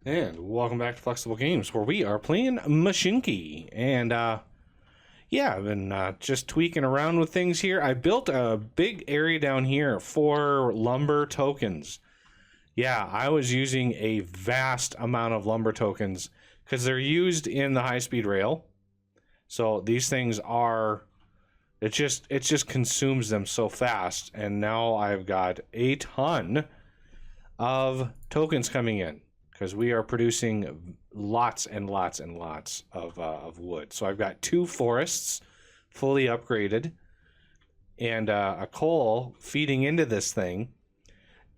And welcome back to Flexible Games, where we are playing Mashinky. And yeah, I've been just tweaking around with things here. I built a big area down here for lumber tokens. Yeah, I was using a vast amount of lumber tokens because they're used in the high-speed rail. So these things are, it just consumes them so fast. And now I've got a ton of tokens coming in, because we are producing lots and lots and lots of wood. So I've got 2 forests fully upgraded and a coal feeding into this thing.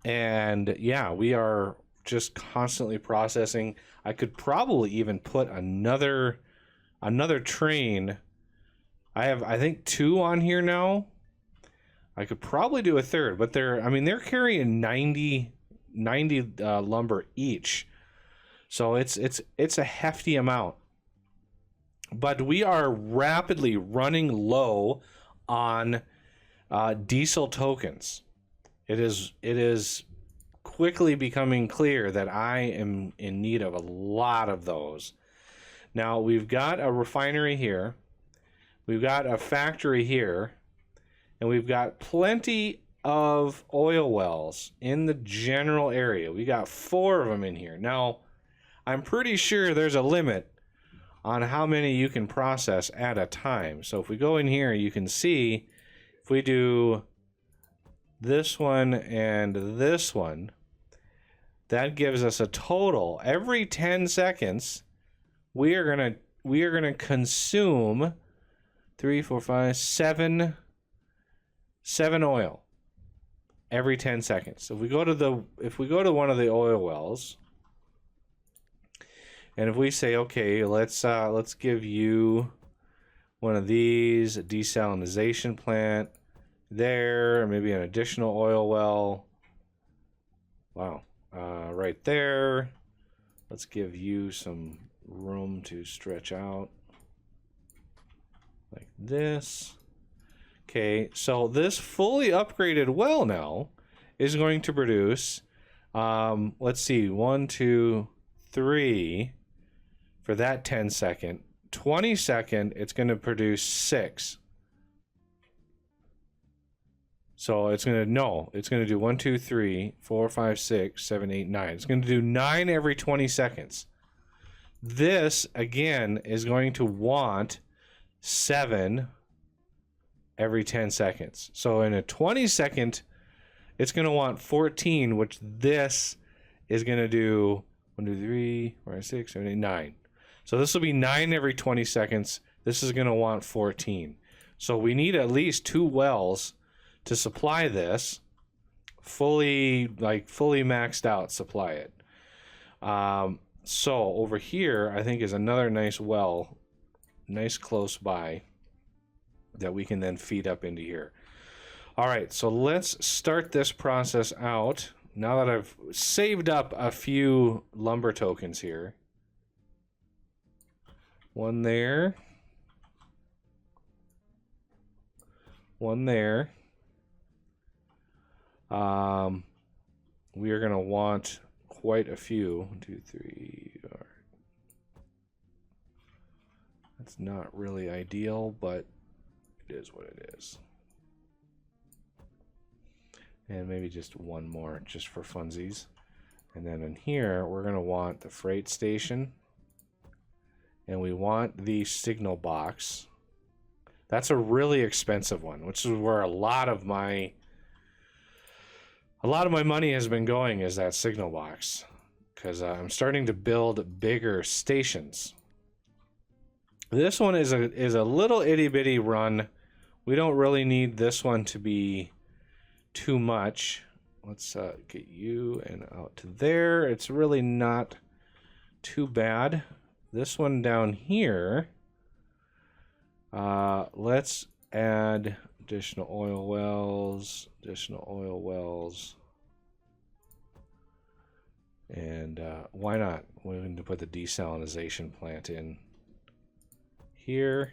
And yeah, we are just constantly processing. I could probably even put another train. I have, I think, 2 on here now. I could probably do a third, but they're carrying 90 lumber each. So it's a hefty amount. But we are rapidly running low on diesel tokens. It is quickly becoming clear that I am in need of a lot of those. Now, we've got a refinery here. We've got a factory here. And we've got plenty of oil wells in the general area. We got 4 of them in here. Now, I'm pretty sure there's a limit on how many you can process at a time. So if we go in here, you can see if we do this one and this one, that gives us a total. Every 10 seconds, we are gonna consume 3, 4, 5, 7 oil every 10 seconds. So if we go to one of the oil wells, and if we say, okay, let's give you one of these, a desalinization plant there, maybe an additional oil well. Wow, right there. Let's give you some room to stretch out like this. Okay, so this fully upgraded well now is going to produce, let's see, 1, 2, 3 for that 10 second. 20 second, it's going to produce 6. So it's going to do 1, 2, 3, 4, 5, 6, 7, 8, 9. It's going to do 9 every 20 seconds. This, again, is going to want 7 every 10 seconds. So in a 20 second, it's going to want 14, which this is going to do 1, 2, 3, 4, 5, 6, 7, 8, 9. So this will be 9 every 20 seconds. This is going to want 14. So we need at least 2 wells to supply this, fully maxed out, supply it. So over here, I think is another nice well, nice close by, that we can then feed up into here. All right, so let's start this process out. Now that I've saved up a few lumber tokens here. 1 there. 1 there. We are going to want quite a few. 1, 2, 3. All right. That's not really ideal, but it is what it is. And maybe just 1 more just for funsies. And then in here, we're going to want the freight station. And we want the signal box. That's a really expensive one, which is where a lot of my money has been going, is that signal box. Because I'm starting to build bigger stations. This one is a little itty bitty run. We don't really need this one to be too much. Let's get you and out to there. It's really not too bad. This one down here, let's add additional oil wells, and why not? We're going to put the desalinization plant in here.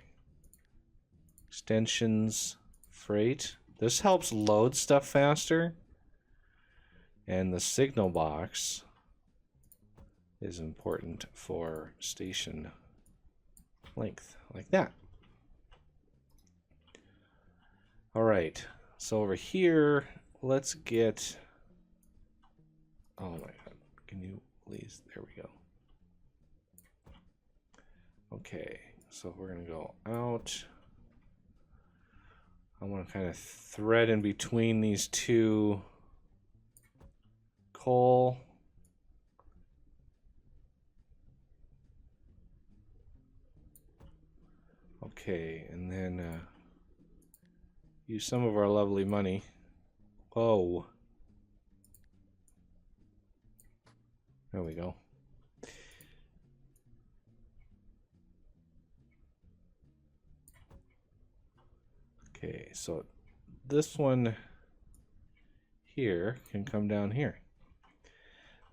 Extensions, freight. This helps load stuff faster. And the signal box is important for station length, like that. All right, so over here, let's get, oh my God, can you please, there we go. Okay, so we're gonna go out. I want to kind of thread in between these two coal. Okay, and then use some of our lovely money. Whoa. There we go. Okay, so this one here can come down here.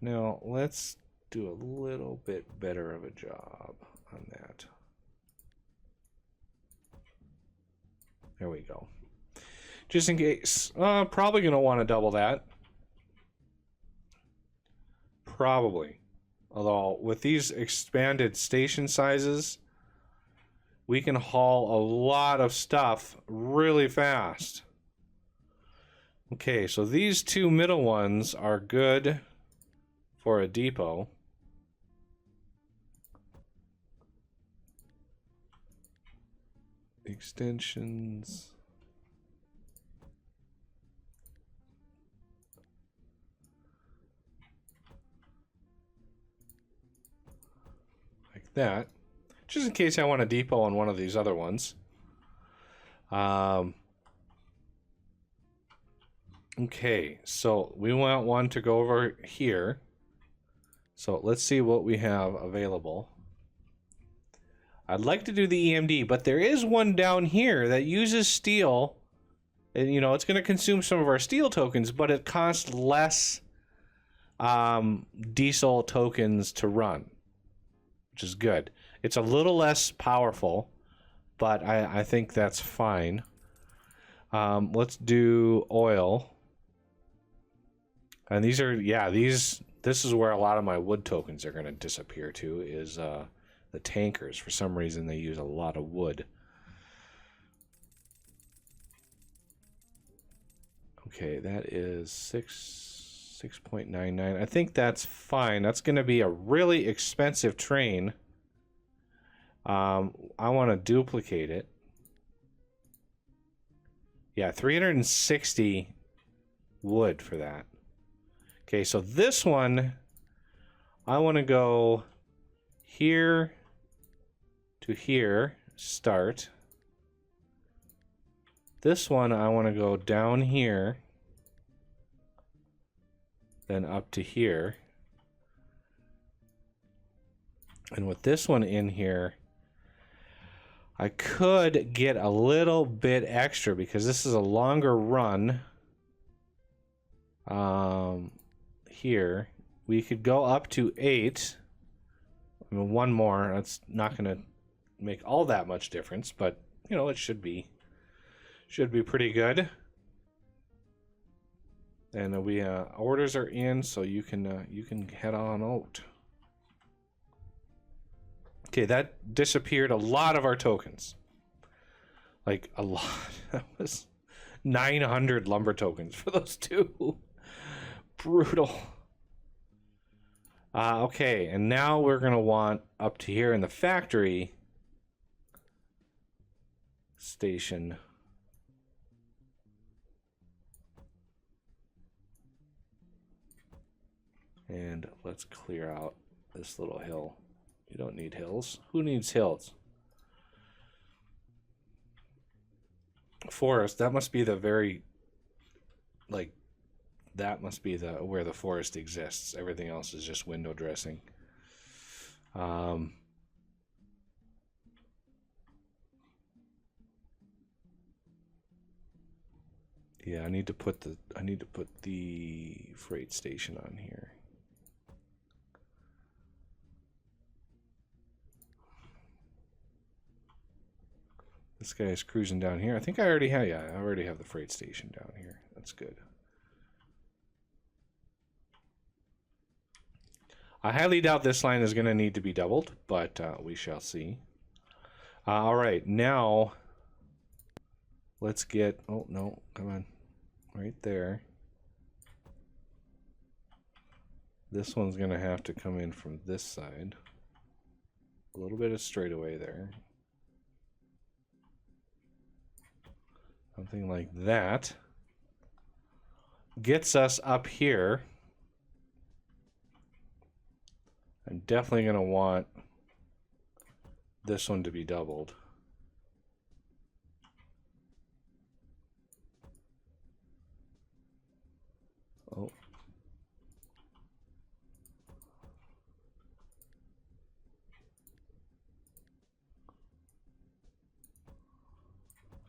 Now let's do a little bit better of a job on that. There we go. Just in case. Probably going to want to double that. Probably. Although with these expanded station sizes, we can haul a lot of stuff really fast. Okay, so these two middle ones are good for a depot. Extensions. Like that. Just in case I want a depot on one of these other ones. Okay, so we want one to go over here. So let's see what we have available. I'd like to do the EMD, but there is one down here that uses steel. And, you know, it's going to consume some of our steel tokens, but it costs less diesel tokens to run, which is good. It's a little less powerful, but I think that's fine. Let's do oil. And these are, yeah, this is where a lot of my wood tokens are going to disappear to, is the tankers. For some reason, they use a lot of wood. Okay, that is 6.99. I think that's fine. That's going to be a really expensive train. I want to duplicate it. Yeah, 360 wood for that. Okay, so this one, I want to go here to here, start. This one, I want to go down here, then up to here. And with this one in here, I could get a little bit extra because this is a longer run. Here, we could go up to 8. I mean, one more. That's not going to make all that much difference, but you know, it should be pretty good. And we orders are in, so you can head on out. Okay, that disappeared a lot of our tokens. Like a lot. That was 900 lumber tokens for those two. Brutal. Okay, and now we're gonna want up to here in the factory station. And let's clear out this little hill. You don't need hills. Who needs hills? Forest, that must be the very, like, that must be the where the forest exists. Everything else is just window dressing. Yeah, I need to put the freight station on here. This guy's cruising down here. I think I already have, yeah, I already have the freight station down here. That's good. I highly doubt this line is going to need to be doubled, but we shall see. All right, now let's get, oh no, come on, right there. This one's going to have to come in from this side. A little bit of straightaway there. Something like that. Gets us up here. I'm definitely going to want this one to be doubled. Oh.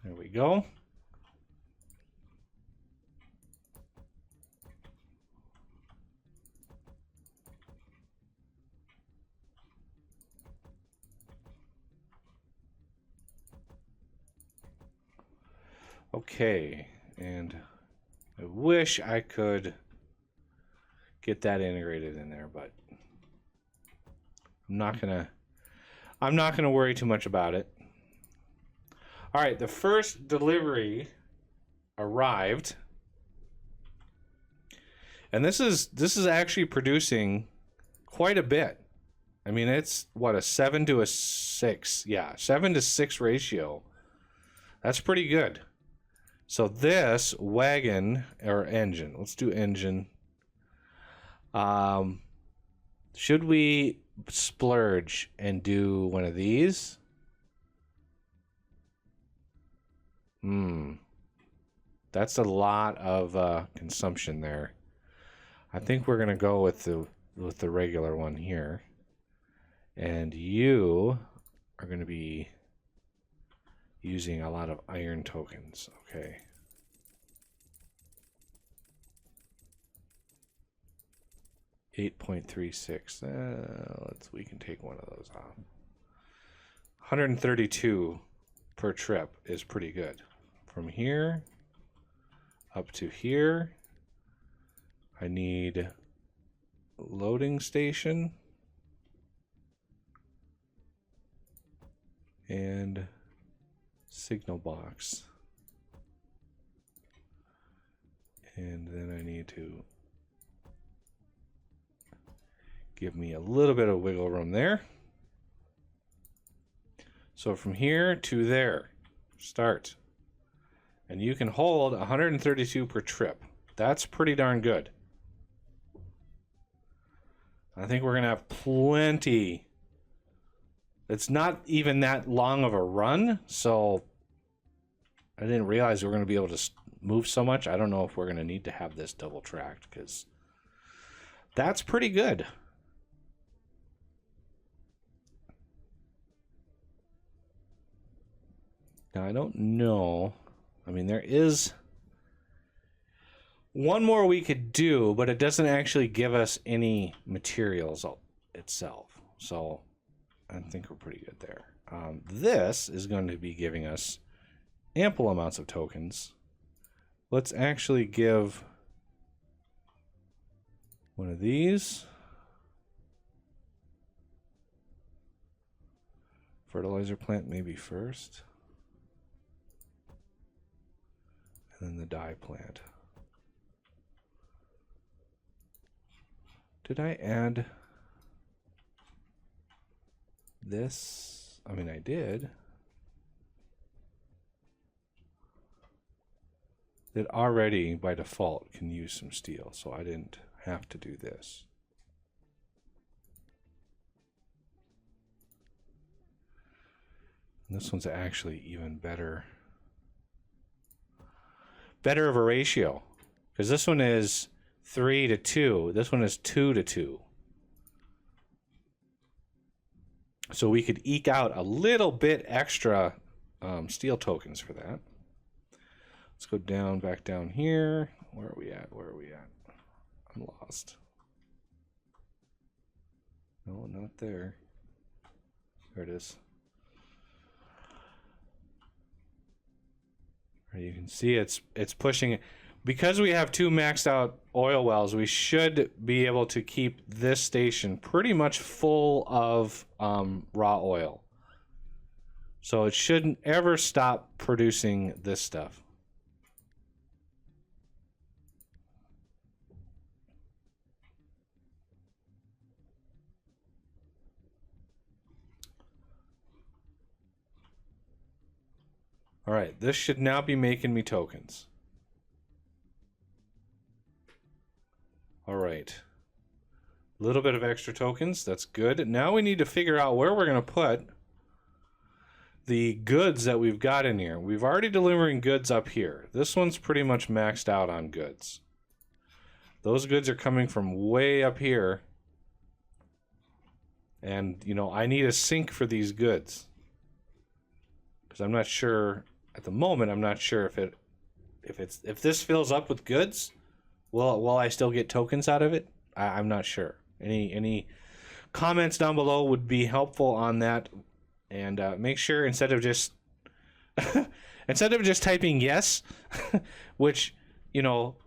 There we go. Okay, and I wish I could get that integrated in there, but I'm not gonna worry too much about it. All right, the first delivery arrived, and this is actually producing quite a bit. I mean, it's what, a 7 to a 6, yeah, 7 to 6 ratio. That's pretty good. So this wagon or engine, let's do engine. Should we splurge and do one of these? That's a lot of consumption there. I think we're gonna go with the regular one here, and you are gonna be using a lot of iron tokens. Okay. $8.36. We can take one of those off. 132 per trip is pretty good. From here up to here, I need loading station and signal box, and then I need to give me a little bit of wiggle room there. So from here to there, start, and you can hold 132 per trip. That's pretty darn good. I think we're gonna have plenty. It's not even that long of a run, so I didn't realize we were going to be able to move so much. I don't know if we're going to need to have this double tracked, because that's pretty good. Now, I don't know. I mean, there is one more we could do, but it doesn't actually give us any materials itself. So I think we're pretty good there. This is going to be giving us ample amounts of tokens. Let's actually give one of these. Fertilizer plant maybe first. And then the dye plant. Did I add this? I mean, I did. It already, by default, can use some steel, so I didn't have to do this. And this one's actually even better. Better of a ratio, because this one is 3 to 2. This one is 2 to 2. So we could eke out a little bit extra steel tokens for that. Let's go down, back down here. Where are we at? Where are we at? I'm lost. No, not there. There it is. You can see it's pushing. because we have 2 maxed out oil wells, we should be able to keep this station pretty much full of raw oil. So it shouldn't ever stop producing this stuff. All right, this should now be making me tokens. All right. A little bit of extra tokens, that's good. Now we need to figure out where we're going to put the goods that we've got in here. We've already delivering goods up here. This one's pretty much maxed out on goods. Those goods are coming from way up here. And, you know, I need a sink for these goods. Because I'm not sure, at the moment, I'm not sure if this fills up with goods, will I still get tokens out of it? I'm not sure. Any comments down below would be helpful on that. And make sure instead of just typing yes, which, you know,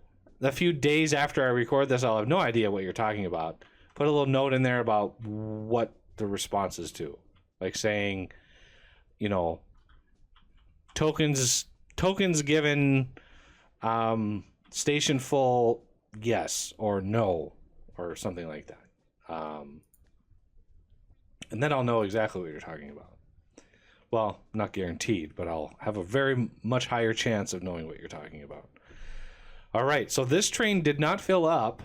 a few days after I record this, I'll have no idea what you're talking about. Put a little note in there about what the response is to, like saying, you know, tokens given, station full, yes or no, or something like that. And then I'll know exactly what you're talking about. Well, not guaranteed, but I'll have a very much higher chance of knowing what you're talking about. All right, so this train did not fill up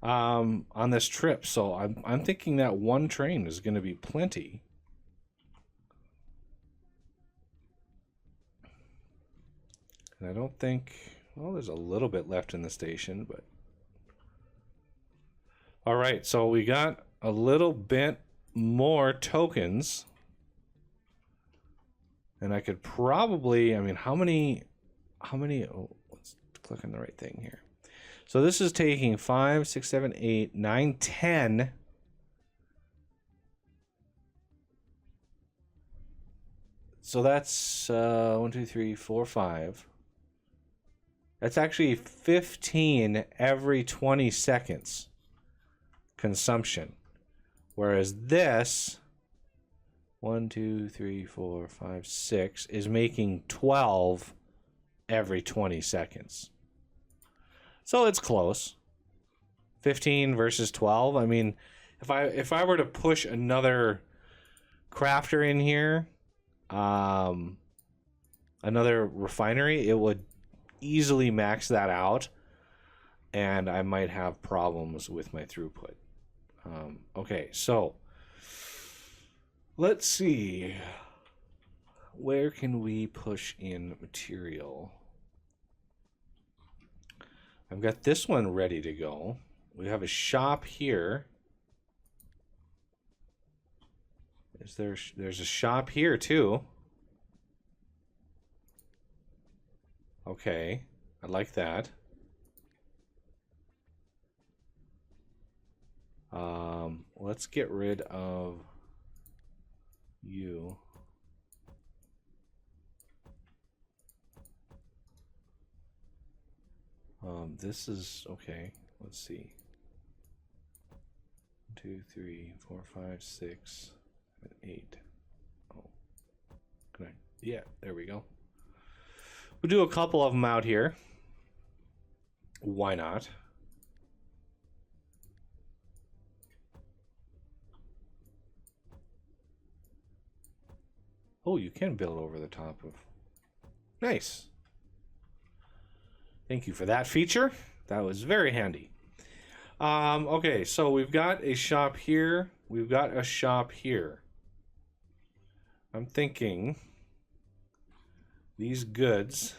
on this trip, so I'm thinking that one train is going to be plenty. And I don't think, well, there's a little bit left in the station, but all right, so we got a little bit more tokens. And I could probably, I mean, how many, oh, let's click on the right thing here. So this is taking 5, 6, 7, 8, 9, 10. So that's 1, 2, 3, 4, 5. That's actually 15 every 20 seconds consumption. Whereas this 1, 2, 3, 4, 5, 6 is making 12 every 20 seconds. So it's close. 15 versus 12. I mean, if I were to push another crafter in here, another refinery, it would easily max that out, and I might have problems with my throughput. Okay, so let's see. Where can we push in material? I've got this one ready to go. We have a shop here. There's a shop here too. Okay, I like that. Let's get rid of you. This is okay. Let's see. 1, 2, 3, 4, 5, 6, 7, 8. Oh, can I? Yeah, there we go. We'll do a couple of them out here. Why not? Oh, you can build over the top of. Nice. Thank you for that feature. That was very handy. Okay, so we've got a shop here. We've got a shop here. I'm thinking these goods.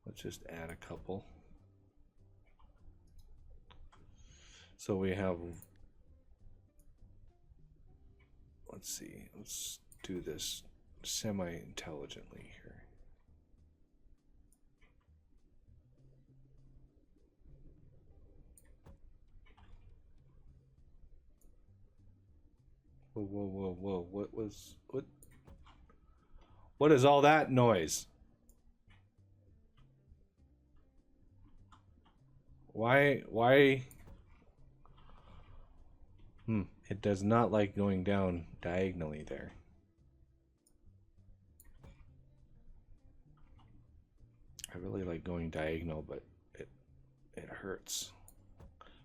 Let's just add a couple. So we have, let's see, let's do this semi-intelligently here. Whoa, whoa, whoa, whoa, what? What is all that noise? Why? It does not like going down diagonally there. I really like going diagonal, but it hurts.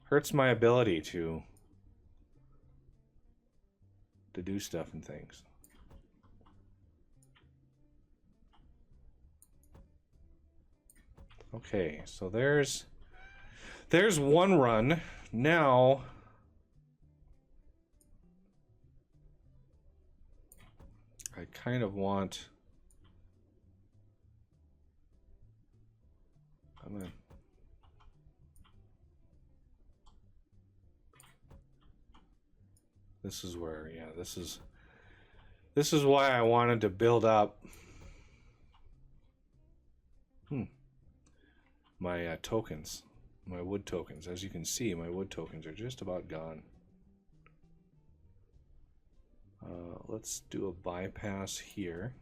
Hurts my ability to do stuff and things. Okay, so there's one run. Now I kind of want, this is where, yeah, this is why I wanted to build up my tokens, my wood tokens. As you can see, my wood tokens are just about gone. Let's do a bypass here.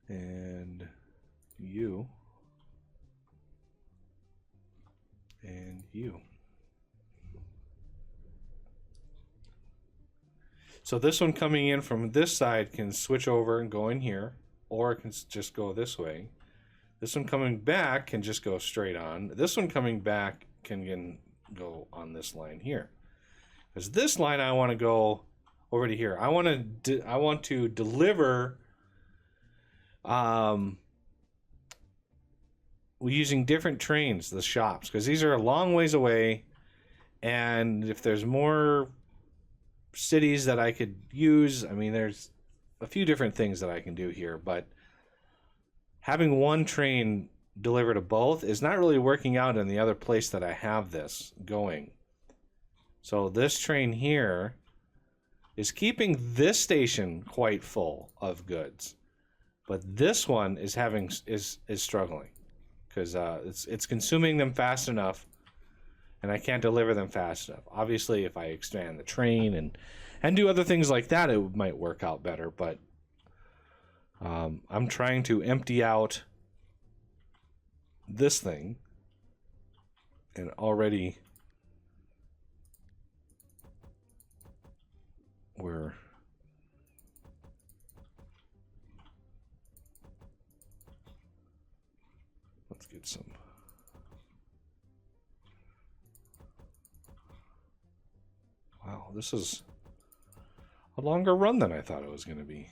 And you. And you. So this one coming in from this side can switch over and go in here, or it can just go this way. This one coming back can just go straight on. This one coming back can go on this line here. Because this line I want to go over to here. I want to deliver using different trains, the shops, because these are a long ways away, and if there's more cities that I could use, I mean, there's a few different things that I can do here, but having one train deliver to both is not really working out in the other place that I have this going. So this train here is keeping this station quite full of goods, but this one is struggling because it's consuming them fast enough, and I can't deliver them fast enough. Obviously, if I expand the train and do other things like that, it might work out better. But I'm trying to empty out this thing, and already let's get some. Wow, this is a longer run than I thought it was going to be.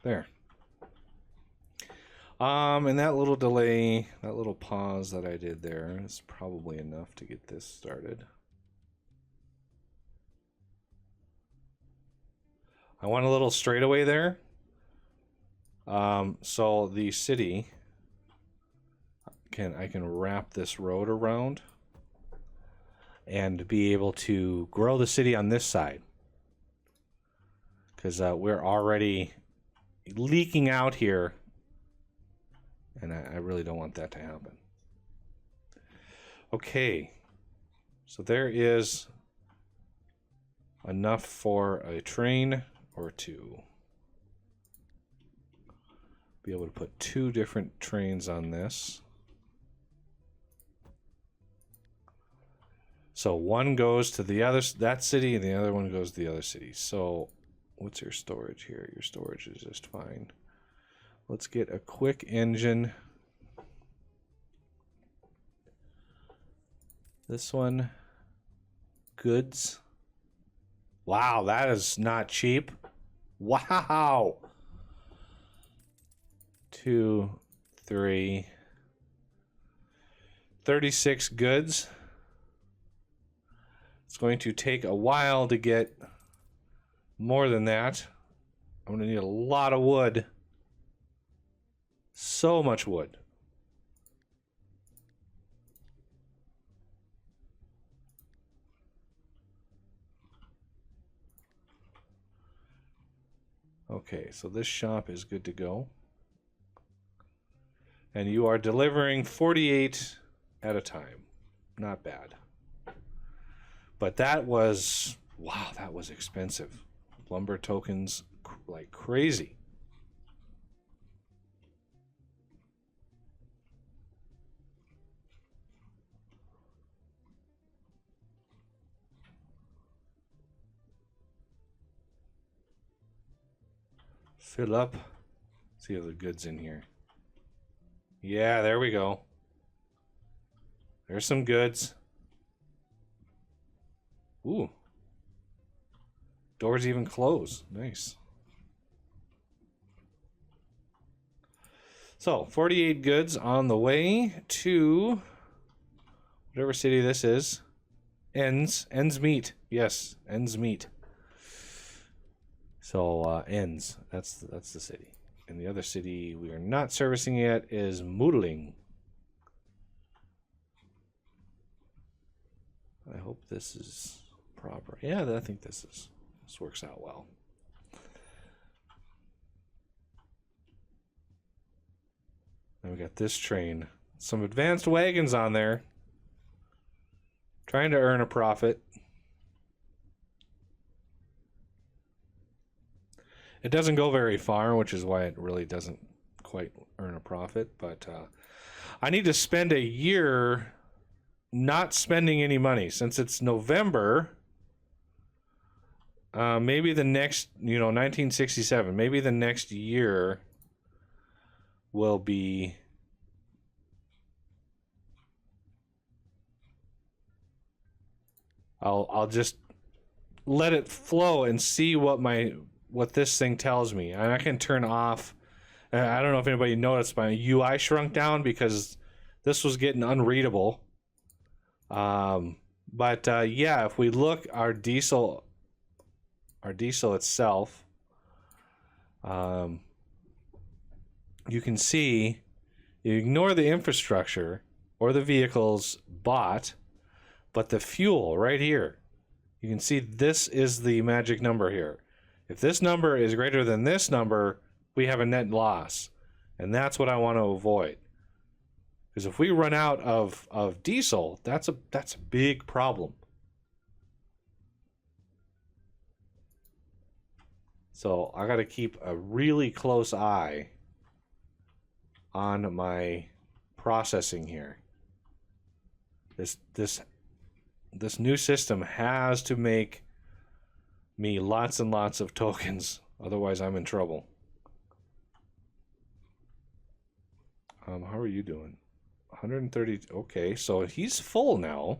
There. And that little delay, that little pause that I did there is probably enough to get this started. I want a little straightaway there. So the city, I can wrap this road around and be able to grow the city on this side, because we're already leaking out here, and I really don't want that to happen. Okay, so there is enough for a train or two. Be able to put 2 different trains on this. So one goes to that city, and the other one goes to the other city. So what's your storage here? Your storage is just fine. Let's get a quick engine. This one, goods. Wow, that is not cheap. Wow. 2, 3, 36 goods. going to take a while to get more than that. I'm going to need a lot of wood. So much wood. Okay, so this shop is good to go. And you are delivering 48 at a time. Not bad. But that was, wow, that was expensive. Lumber tokens like crazy. Fill up. See if the goods in here. Yeah, there we go. There's some goods. Ooh. Doors even close. Nice. So, 48 goods on the way to whatever city this is. Ends meet. Yes, ends meet. So, ends. That's the city. And the other city we are not servicing yet is Moodling. I hope this is proper. Yeah, I think this works out well. And we got this train. Some advanced wagons on there. Trying to earn a profit. It doesn't go very far, which is why it really doesn't quite earn a profit. But I need to spend a year not spending any money. Since it's November, maybe the next, 1967, maybe the next year will be... I'll just let it flow and see what this thing tells me. And I can turn off. I don't know if anybody noticed, my UI shrunk down because this was getting unreadable. But yeah, if we look our diesel itself, you can see you ignore the infrastructure or the vehicles bought, but the fuel right here, you can see this is the magic number here. If this number is greater than this number, we have a net loss. And that's what I want to avoid. Because if we run out of diesel, that's a big problem. So I got to keep a really close eye on my processing here. This new system has to make me lots and lots of tokens, otherwise I'm in trouble. How are you doing? 130. Okay, so he's full now.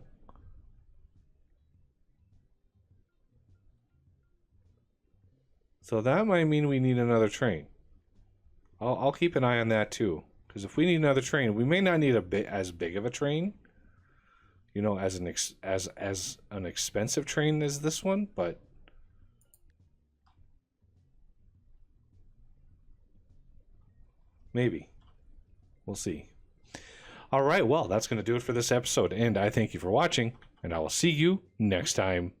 So that might mean we need another train. I'll keep an eye on that too, because if we need another train, we may not need as big of a train, as an expensive train as this one, but maybe. We'll see. All right, well, that's going to do it for this episode, and I thank you for watching, and I will see you next time.